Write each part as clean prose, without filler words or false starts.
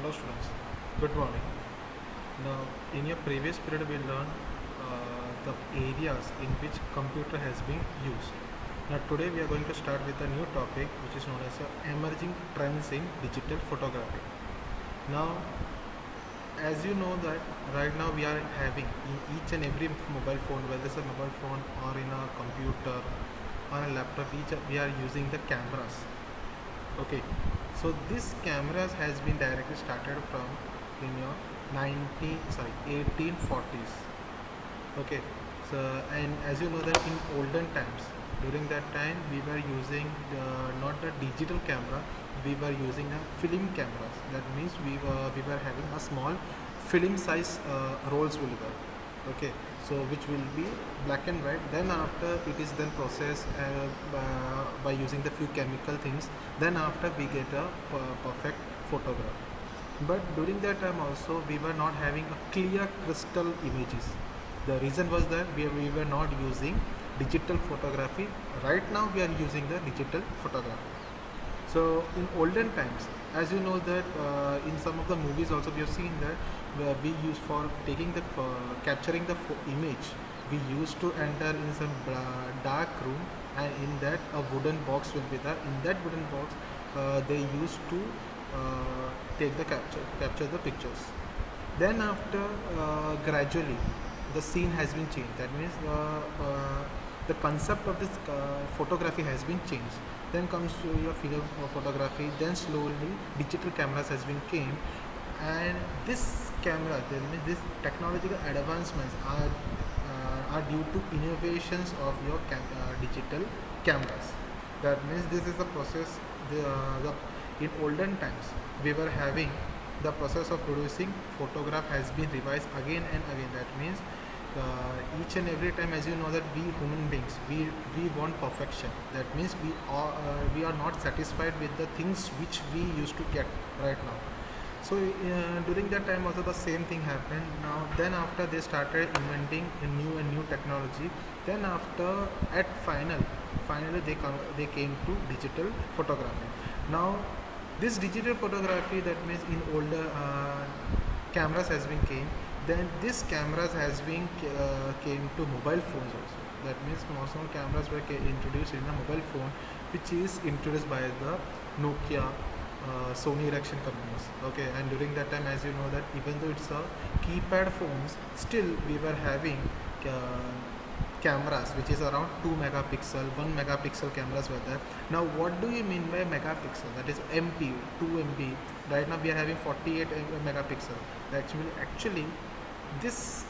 Hello students, good morning. Now in your previous period we learned the areas in which computer has been used. Now today we are going to start with a new topic which is known as emerging trends in digital photography. Now as you know that right now we are having in each and every mobile phone, whether it's a mobile phone or in a computer or a laptop, we are using the cameras. Okay, so this cameras has been directly started from in your 1840s. Okay, so and as you know that in olden times, during that time we were using not the digital camera, we were using a film cameras. That means we were having a small film size rolls will there. Okay, so which will be black and white. Then after it is then processed by using the few chemical things. Then after we get a perfect photograph. But during that time also we were not having a clear crystal images. The reason was that we were not using digital photography. Right now we are using the digital photography. So in olden times, as you know that in some of the movies also we have seen that we use for taking the capturing the image, we used to enter in some dark room, and in that a wooden box will be there. In that wooden box, they used to take the capture the pictures. Then after gradually the scene has been changed. That means the concept of this photography has been changed. Then comes to your film photography. Then slowly digital cameras has been came, and this camera, that means this technological advancements are due to innovations of your digital cameras. That means this is the process. In olden times we were having the process of producing photograph has been revised again and again. That means each and every time, as you know that we human beings, we want perfection. That means we are not satisfied with the things which we used to get right now. So during that time also the same thing happened. Now then after they started inventing a new technology. Then after at finally they came to digital photography. Now this digital photography, that means in older cameras has been came. Then this cameras has been came to mobile phones also. That means small cameras were introduced in a mobile phone, which is introduced by the Nokia, Sony Ericsson companies. Okay, and during that time, as you know that even though it's a keypad phones, still we were having cameras which is around 2 megapixel, 1 megapixel cameras were there. Now what do you mean by megapixel? That is MP, 2 MP. Right now we are having 48 megapixel. Actually this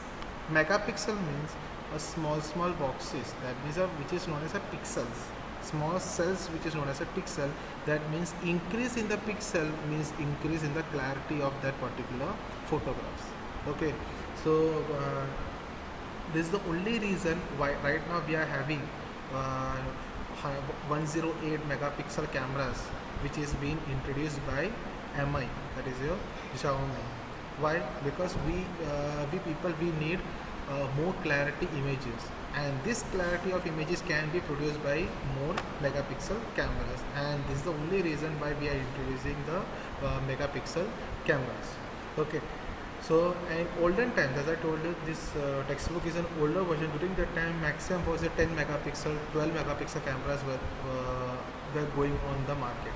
megapixel means a small boxes. That means which is known as a pixels. Small cells which is known as a pixel. That means increase in the pixel means increase in the clarity of that particular photographs. Okay, so this is the only reason why right now we are having 108 megapixel cameras which is being introduced by MI, that is your Xiaomi. Why? Because we people we need more clarity images, and this clarity of images can be produced by more megapixel cameras, and this is the only reason why we are introducing the megapixel cameras. Okay, so in olden times, as I told you, this textbook is an older version. During that time, maximum was a 10 megapixel, 12 megapixel cameras were going on the market.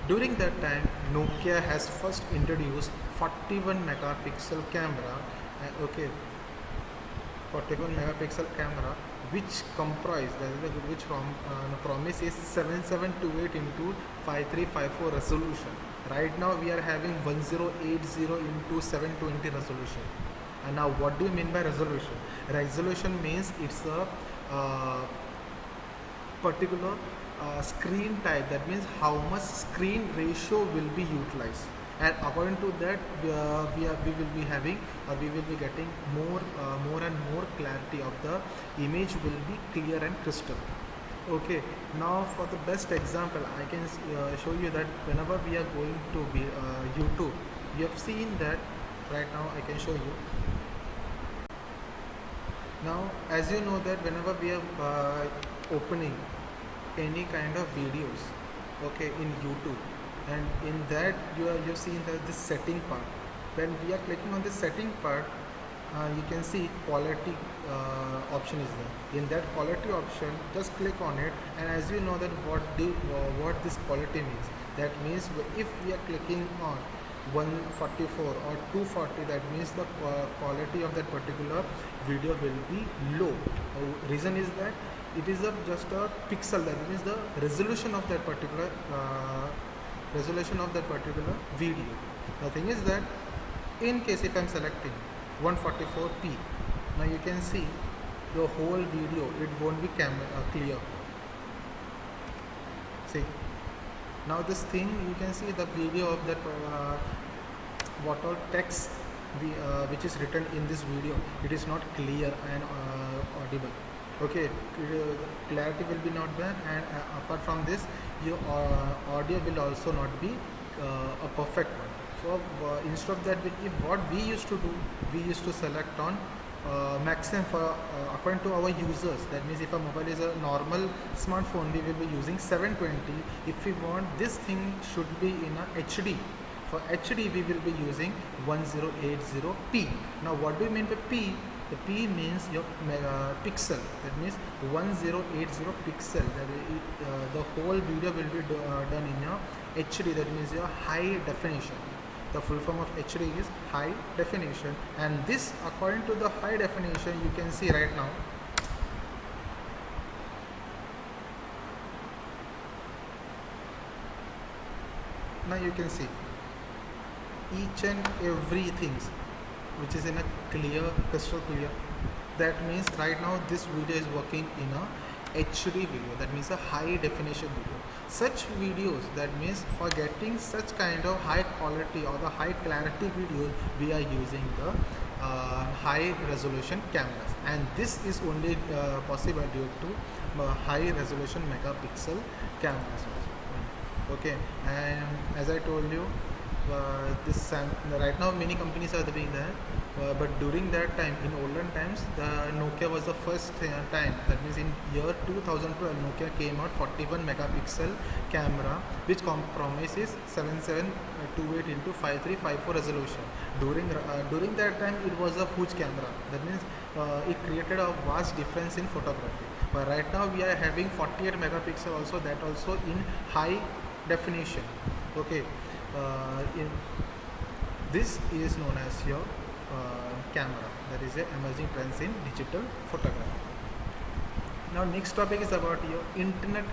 During that time, Nokia has first introduced 41 megapixel camera. Okay, 41 megapixel camera, which comprise which promise is 7728 into 5354 resolution. Right now we are having 1080 into 720 resolution. And now what do you mean by resolution? Resolution means it's a particular screen type. That means how much screen ratio will be utilized, and according to that we will be having we will be getting more and more clarity of the image will be clear and crystal. Okay, now for the best example I can show you that whenever we are going to be YouTube, we have seen that right now I can show you. Now as you know that whenever we are opening any kind of videos, okay, in YouTube, and in that you've seen this setting part. When we are clicking on the setting part, you can see quality option is there. In that quality option, just click on it, and as you know that what this quality means. That means if we are clicking on 144 or 240, that means the quality of that particular video will be low. Reason is that it is just a pixel, that means the resolution of that particular video. The thing is that in case if I'm selecting 144p, now you can see the whole video, it won't be clear. See, now this thing, you can see the video of that what all text which is written in this video, it is not clear and audible. Okay, clarity will be not there, and apart from this, your audio will also not be a perfect one. So instead of that, if what we used to do, we used to select on maximum for according to our users. That means if a mobile is a normal smartphone, we will be using 720. If we want this thing should be in a HD, for HD we will be using 1080p. Now what do you mean by P? The P means your pixel. That means 1080 pixel. The whole video will be done in your HD. That means your high definition. The full form of HD is high definition, and this according to the high definition you can see right now. Now you can see each and everything which is in a clear, crystal clear. That means right now this video is working in a HD video, that means a high definition video. Such videos, that means for getting such kind of high quality or the high clarity videos, we are using the high resolution cameras, and this is only possible due to high resolution megapixel cameras. Okay, and as I told you, right now many companies are doing that, but during that time, in olden times, the Nokia was the first time. That means in year 2012, Nokia came out 41 megapixel camera, which compromises 7728 into 5354 resolution. During that time, it was a huge camera. That means it created a vast difference in photography. But right now we are having 48 megapixel also, that also in high definition. Okay. This is known as your camera. That is a emerging trends in digital photography. Now next topic is about your internet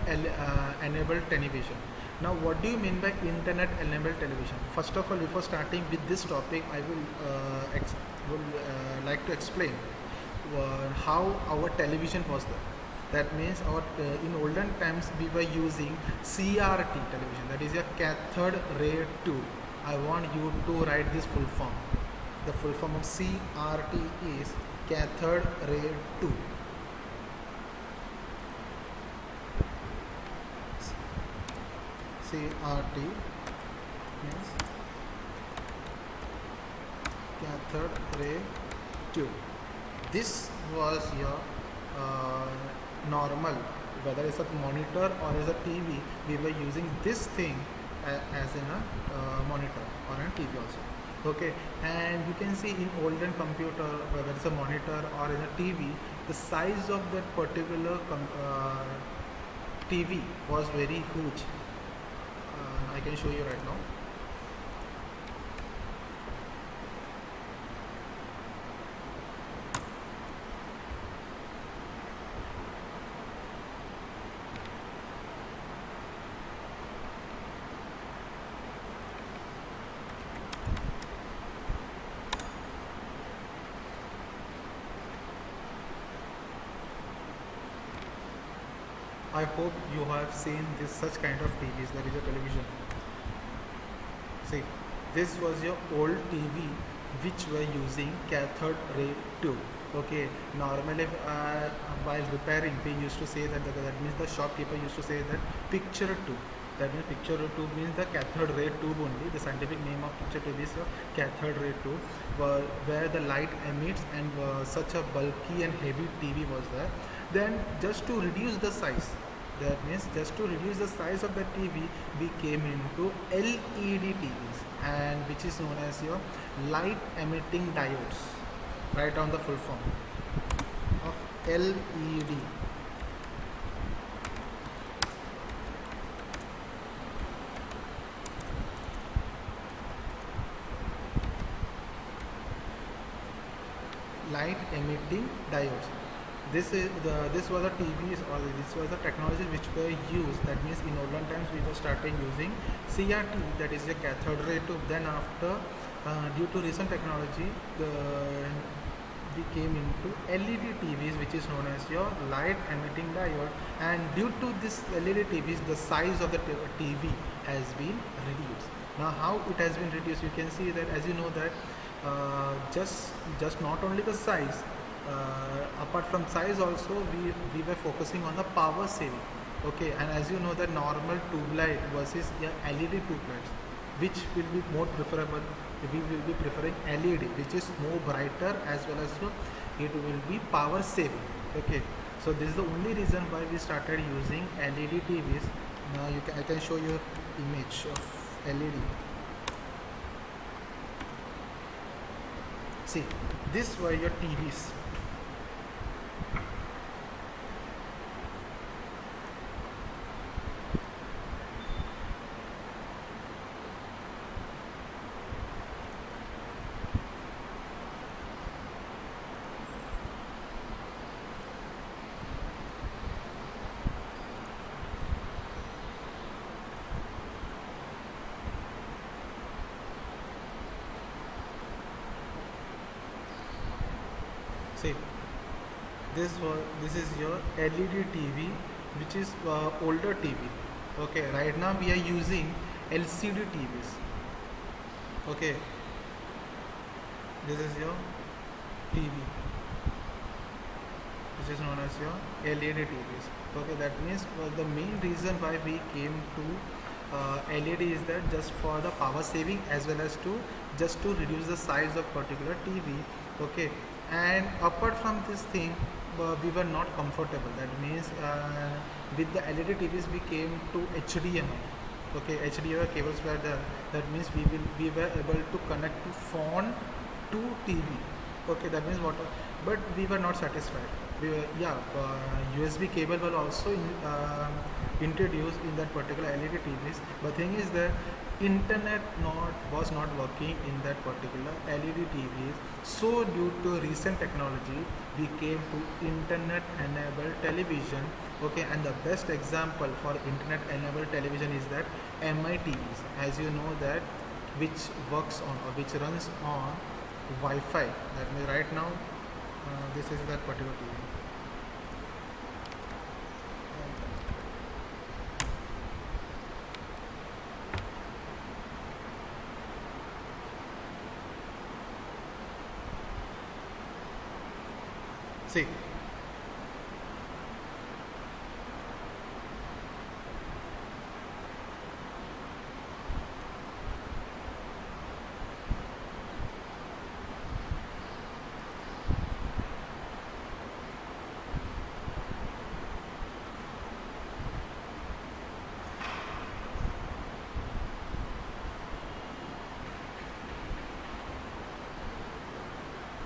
enabled television. Now what do you mean by internet enabled television? First of all, before starting with this topic, I will like to explain how our television was there. That means in olden times we were using CRT television, that is a cathode ray tube. I want you to write this full form. The full form of CRT is cathode ray tube. CRT means cathode ray tube. This was your normal, whether it's a monitor or as a TV, we were using this thing as in a monitor or a TV also. Okay, and you can see in olden computer, whether it's a monitor or in a TV, the size of that particular TV was very huge. I can show you right now. I hope you have seen this such kind of TVs. There is a television. See, this was your old TV which were using cathode ray tube. Okay, normally while repairing, we used to say that means the shopkeeper used to say that picture tube. That means picture tube means the cathode ray tube only. The scientific name of picture tube is cathode ray tube, where the light emits, and such a bulky and heavy TV was there. Then just to reduce the size, That means just to reduce the size of the TV, we came into LED TVs, and which is known as your light emitting diodes. Write down the full form of LED. Light emitting diodes. This was the TVs, or this was the technology which were used. That means in olden times we were starting using CRT, that is a cathode ray tube. Then after, due to recent technology, we came into LED TVs, which is known as your light emitting diode. And due to this LED TVs, the size of the TV has been reduced. Now, how it has been reduced? You can see that, as you know that, just not only the size, apart from size also, we were focusing on the power saving. Okay, and as you know that normal tube light versus LED tube lights, which will be more preferable? We will be preferring LED, which is more brighter, as well as it will be power saving. Okay, so this is the only reason why we started using LED TVs. Now I can show you image of LED. See, these were your TVs. See, this is your LED TV, which is older TV. Okay, right now we are using LCD TVs. Okay, this is your TV, which is known as your LED TVs. Okay, that means the main reason why we came to LED is that just for the power saving, as well as to just to reduce the size of particular TV. Okay, and apart from this thing, we were not comfortable. That means with the LED TVs we came to HDMI. Okay, HDMI cables were there. That means we were able to connect to phone to TV. Okay, that means what? But we were not satisfied. USB cable were also introduced in that particular LED TVs. But thing is that internet was not working in that particular LED TVs. So due to recent technology, we came to internet enabled television. Okay, and the best example for internet enabled television is that MI TVs, as you know that, which works on, or which runs on Wi-Fi. That means right now this is that particular TV. See,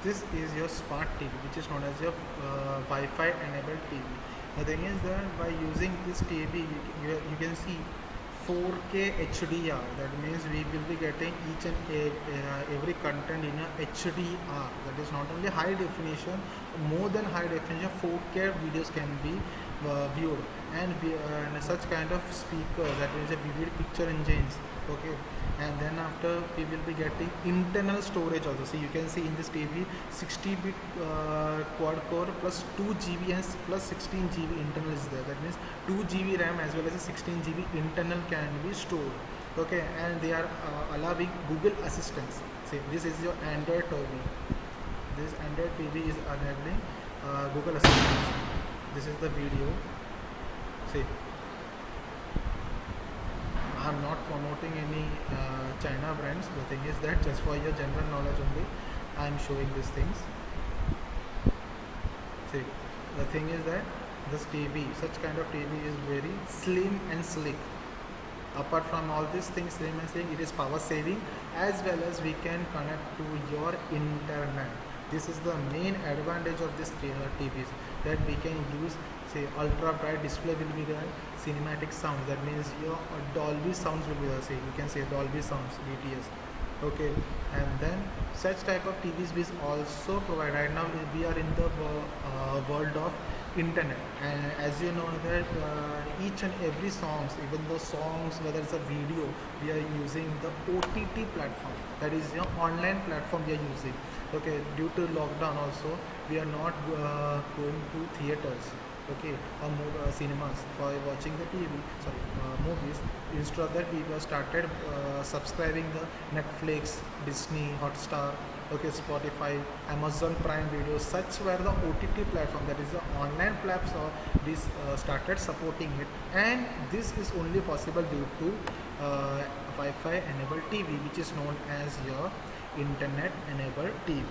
this is your smart TV, which is known as your Wi-Fi enabled TV. The thing is that by using this TV, you can see 4K HDR. That means we will be getting each and every content in a HDR. That is not only high definition, more than high definition, 4K videos can be viewed. And such kind of speakers, that means a vivid picture engines. Okay, and then after we will be getting internal storage also. So you can see in this TV 60-bit quad core plus 2 GB and plus 16 GB internal is there. That means 2 GB RAM as well as a 16 GB internal can be stored. Okay, and they are allowing Google Assistance. See, this is your Android TV. This Android TV is enabling Google Assistance. This is the video. See, I'm not promoting any China brands. The thing is that just for your general knowledge only, I'm showing these things. See, the thing is that this TV, such kind of TV is very slim and sleek. Apart from all these things slim and sleek, it is power saving, as well as we can connect to your internet. This is the main advantage of this TVs, that we can use, say, ultra bright display will be there, cinematic sound, that means your Dolby sounds will be there, say you can say Dolby sounds, DTS. Okay, and then such type of TVs we also provide. Right now we are in the world of internet, and as you know that each and every songs, even the songs, whether it's a video, we are using the OTT platform, that is your online platform we are using. Okay, due to lockdown also we are not going to theaters, okay, or cinemas for watching the TV, sorry, movies. Instead of that, we were started subscribing the Netflix, Disney, Hotstar, okay, Spotify, Amazon Prime Video. Such were the OTT platform, that is the online platform. We started supporting it, and this is only possible due to Wi-Fi enabled TV, which is known as your internet enabled TV.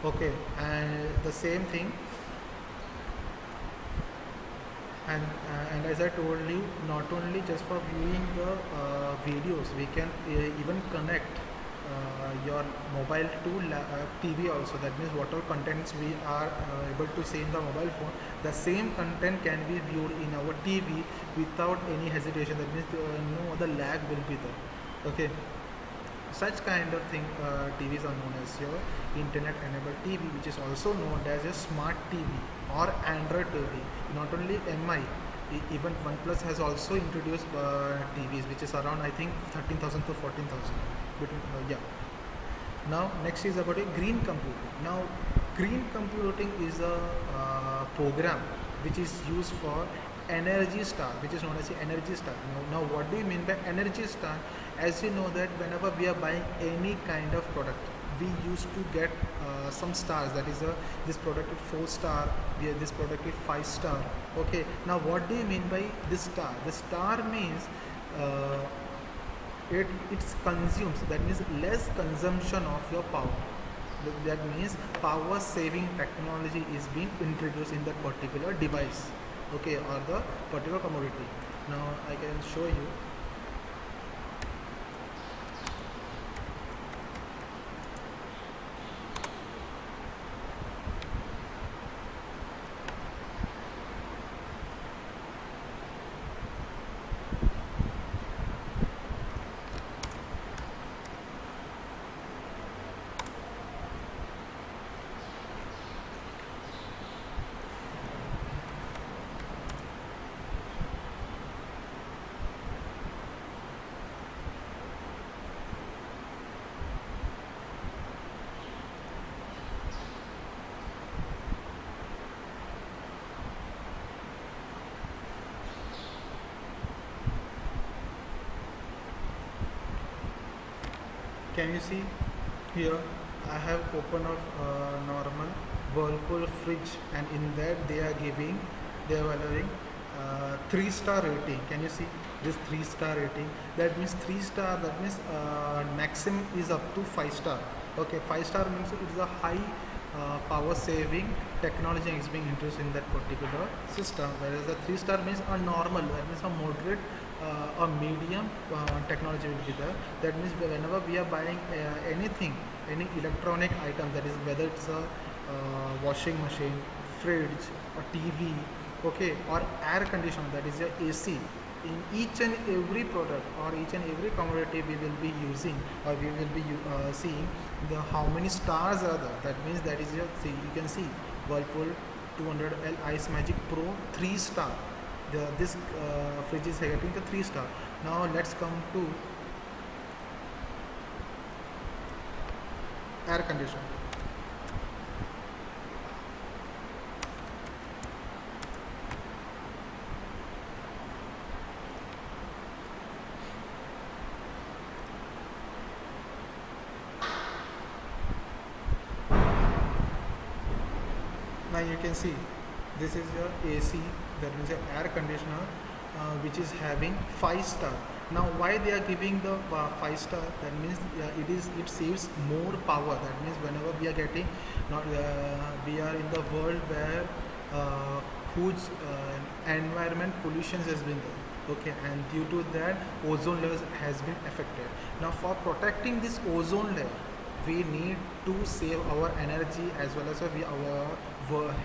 Okay, and the same thing, and as I told you, not only just for viewing the videos, we can even connect your mobile to TV also. That means whatever contents we are able to see in the mobile phone, the same content can be viewed in our TV without any hesitation. That means no other lag will be there. Okay, such kind of thing, TVs are known as your internet enabled TV, which is also known as a smart TV or Android TV. Not only MI, even OnePlus has also introduced TVs, which is around, I think, 13,000 to 14,000 between, yeah. Now next is about a green computing. Now green computing is a program which is used for Energy Star, which is known as the Energy Star. Now what do you mean by Energy Star? As you know that whenever we are buying any kind of product, we used to get some stars. That is this product is 4-star, this product is 5-star. Okay, now what do you mean by this star? The star means it consumes, that means less consumption of your power. That means power saving technology is being introduced in that particular device, okay, or the particular commodity. Now I can show you. Can you see here? I have opened up normal Whirlpool fridge, and in that they are allowing 3-star rating. Can you see this 3-star rating? That means 3-star. That means maximum is up to 5-star. Okay, 5-star means it is a high power saving technology is being introduced in that particular system. Whereas the 3-star means a normal. That means a moderate a medium technology will be there. That means whenever we are buying anything, any electronic item, that is whether it's a washing machine, fridge, or TV, okay, or air conditioner, that is your AC, in each and every product or each and every commodity we will be using, or we will be seeing the how many stars are there. That means that is your, see, you can see Whirlpool 200L Ice Magic Pro 3-star. This fridge is getting the 3-star. Now let's come to air conditioner. Now you can see this is your AC, that means your air conditioner, which is having 5-star. Now why they are giving the 5-star? That means it saves more power. That means whenever we are getting, not we are in the world where huge environment pollution has been there. Okay, and due to that ozone layers has been affected. Now for protecting this ozone layer, we need to save our energy as well as our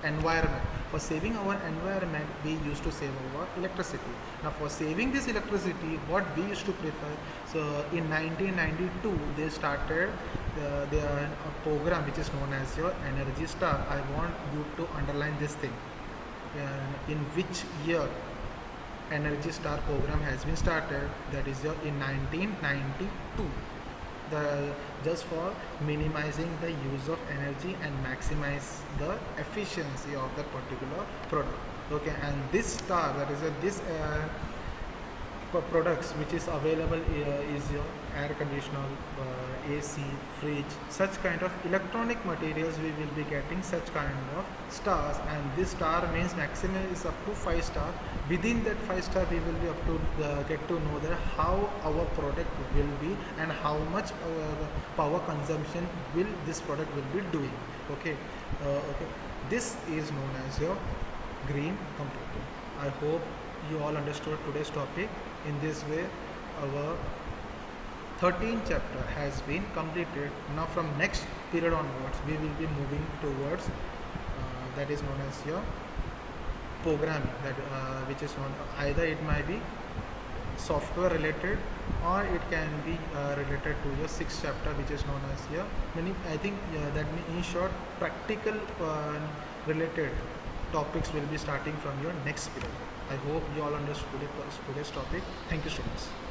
environment. For saving our environment, we used to save our electricity. Now for saving this electricity, what we used to prefer, so in 1992 they started a program which is known as your Energy Star. I want you to underline this thing. In which year Energy Star program has been started? That is your in 1992. The just for minimizing the use of energy and maximize the efficiency of the particular product. Okay, and this star, that is this products which is available is your air conditioner, AC, fridge, such kind of electronic materials. We will be getting such kind of stars, and this star means maximum is up to 5 star. Within that 5 star, we will be up to get to know that how our product will be and how much power consumption will this product will be doing. Okay, okay. This is known as your green computing. I hope you all understood today's topic. In this way, our 13th chapter has been completed. Now from next period onwards, we will be moving towards that is known as your programming, that which is known, either it might be software related or it can be related to your 6th chapter, which is known as your I think that in short practical related topics will be starting from your next period. I hope you all understood today's topic. Thank you so much.